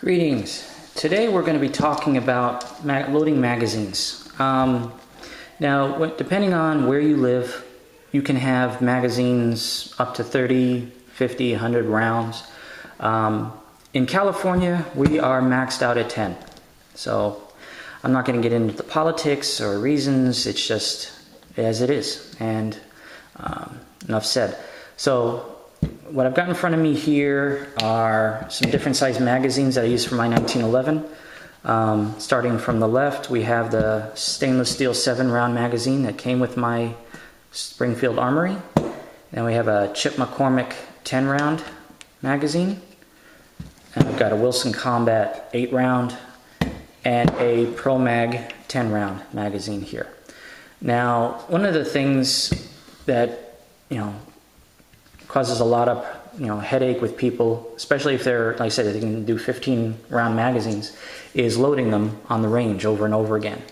Greetings. Today we're going to be talking about loading magazines. Now, depending on where you live, you can have magazines up to 30, 50, 100 rounds. In California, we are maxed out at 10. So I'm not going to get into the politics or reasons. It's just as it is. And enough said. So what I've got in front of me here are some different size magazines that I use for my 1911. Starting from the left, we have the stainless steel 7-round magazine that came with my Springfield Armory. Then we have a Chip McCormick 10-round magazine. And I've got a Wilson Combat 8-round and a Pro Mag 10-round magazine here. Now, one of the things that, causes a lot of headache with people, especially if they're, like I said, they can do 15-round magazines, is loading them on the range over and over again.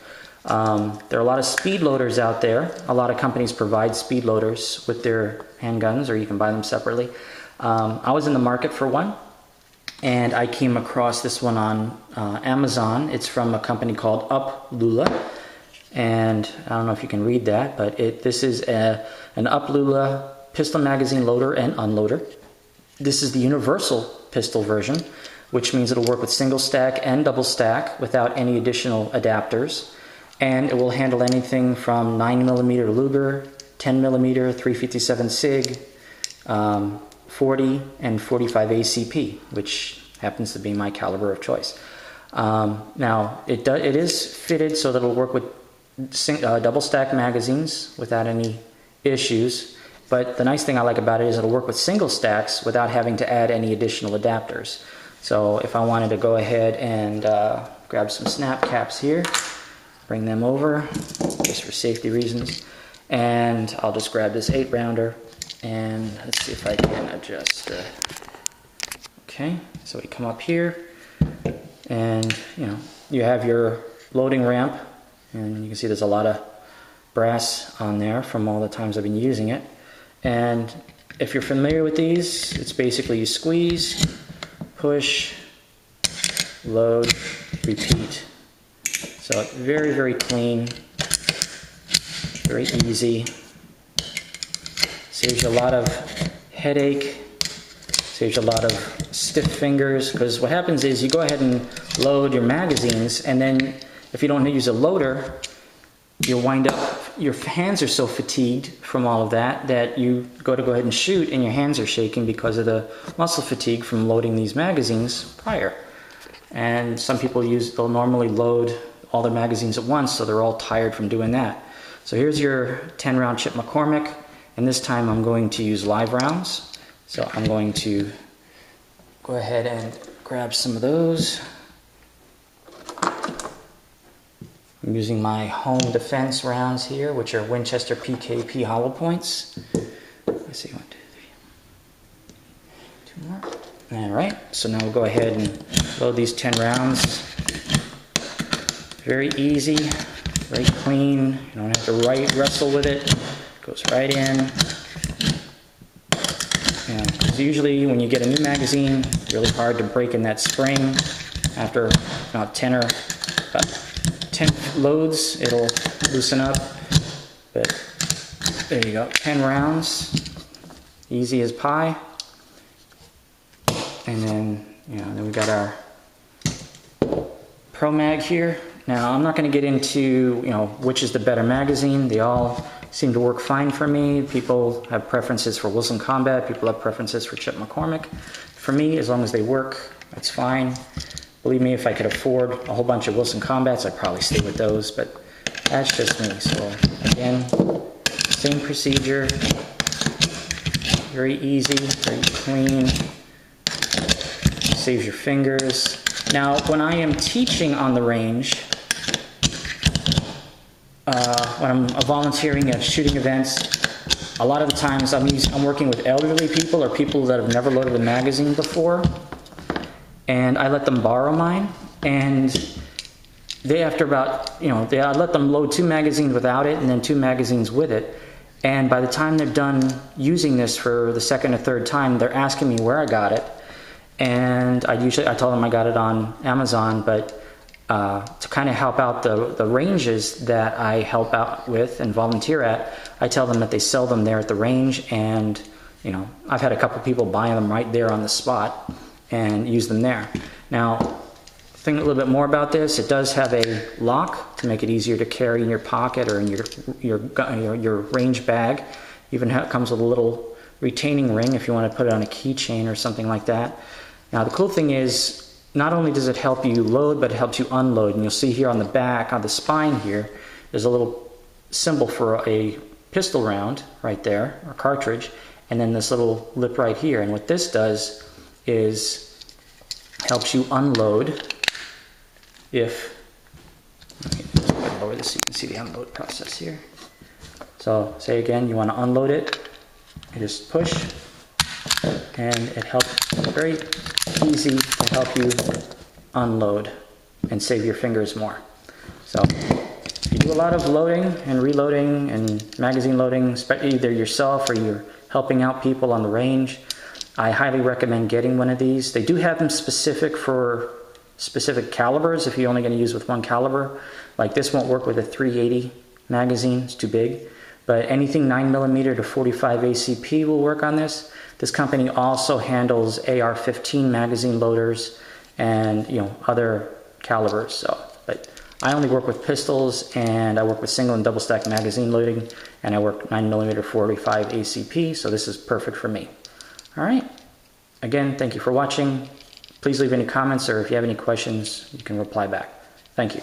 There are a lot of speed loaders out there. A lot of companies provide speed loaders with their handguns, or you can buy them separately. I was in the market for one, and I came across this one on Amazon. It's from a company called UPLULA, and I don't know if you can read that, but this is an UPLULA pistol magazine loader and unloader. This is the universal pistol version, which means it'll work with single stack and double stack without any additional adapters. And it will handle anything from 9mm Luger, 10mm, 357 SIG, 40 and 45 ACP, which happens to be my caliber of choice. Now, it is fitted so that it'll work with double stack magazines without any issues. But the nice thing I like about it is it'll work with single stacks without having to add any additional adapters. So if I wanted to go ahead and grab some snap caps here, bring them over just for safety reasons, and I'll just grab this 8-rounder, and let's see if I can adjust. Okay, so we come up here, and you have your loading ramp, and you can see there's a lot of brass on there from all the times I've been using it. And if you're familiar with these, it's basically you squeeze, push, load, repeat. So very, very clean, very easy. Saves you a lot of headache, saves you a lot of stiff fingers, because what happens is you go ahead and load your magazines, and then if you don't use a loader, you'll wind up, your hands are so fatigued from all of that you go ahead and shoot and your hands are shaking because of the muscle fatigue from loading these magazines prior. And some people they'll normally load all their magazines at once, so they're all tired from doing that. So here's your 10-round Chip McCormick, and this time I'm going to use live rounds. So I'm going to go ahead and grab some of those. I'm using my home defense rounds here, which are Winchester PKP hollow points. Let's see, 1, 2, 3, 2 more. All right, so now we'll go ahead and load these 10 rounds. Very easy, very clean. You don't have to wrestle with it. It goes right in. Usually when you get a new magazine, it's really hard to break in that spring. After about 10 loads, it'll loosen up. But there you go, 10 rounds, easy as pie. And then, then we got our Pro Mag here. Now, I'm not going to get into, which is the better magazine. They all seem to work fine for me. People have preferences for Wilson Combat. People have preferences for Chip McCormick. For me, as long as they work, that's fine. Believe me, if I could afford a whole bunch of Wilson Combats, I'd probably stay with those, but that's just me. So again, same procedure, very easy, very clean, saves your fingers. Now, when I am teaching on the range, when I'm volunteering at shooting events, a lot of the times I'm working with elderly people or people that have never loaded a magazine before. And I let them borrow mine, and they, after about, I let them load 2 magazines without it and then 2 magazines with it. And by the time they're done using this for the second or third time, they're asking me where I got it. and I told them I got it on Amazon, but to kind of help out the ranges that I help out with and volunteer at, I tell them that they sell them there at the range, and you know, I've had a couple people buy them right there on the spot and use them there. Now, think a little bit more about this. It does have a lock to make it easier to carry in your pocket or in your range bag. Even comes with a little retaining ring if you want to put it on a keychain or something like that. Now the cool thing is, not only does it help you load, but it helps you unload. And you'll see here on the back, on the spine here, there's a little symbol for a pistol round right there, or cartridge, and then this little lip right here. And what this does is helps you unload if, let me just lower this so you can see the unload process here. So say again, you want to unload it, you just push, and it helps, very easy to help you unload and save your fingers more. So if you do a lot of loading and reloading and magazine loading, either yourself or you're helping out people on the range, I highly recommend getting one of these. They do have them specific for specific calibers if you're only going to use with one caliber. Like this won't work with a 380 magazine, it's too big. But anything 9mm to 45 ACP will work on this. This company also handles AR-15 magazine loaders and other calibers. So, but I only work with pistols, and I work with single and double stack magazine loading, and I work 9mm 45 ACP, so this is perfect for me. All right. Again, thank you for watching. Please leave any comments, or if you have any questions, you can reply back. Thank you.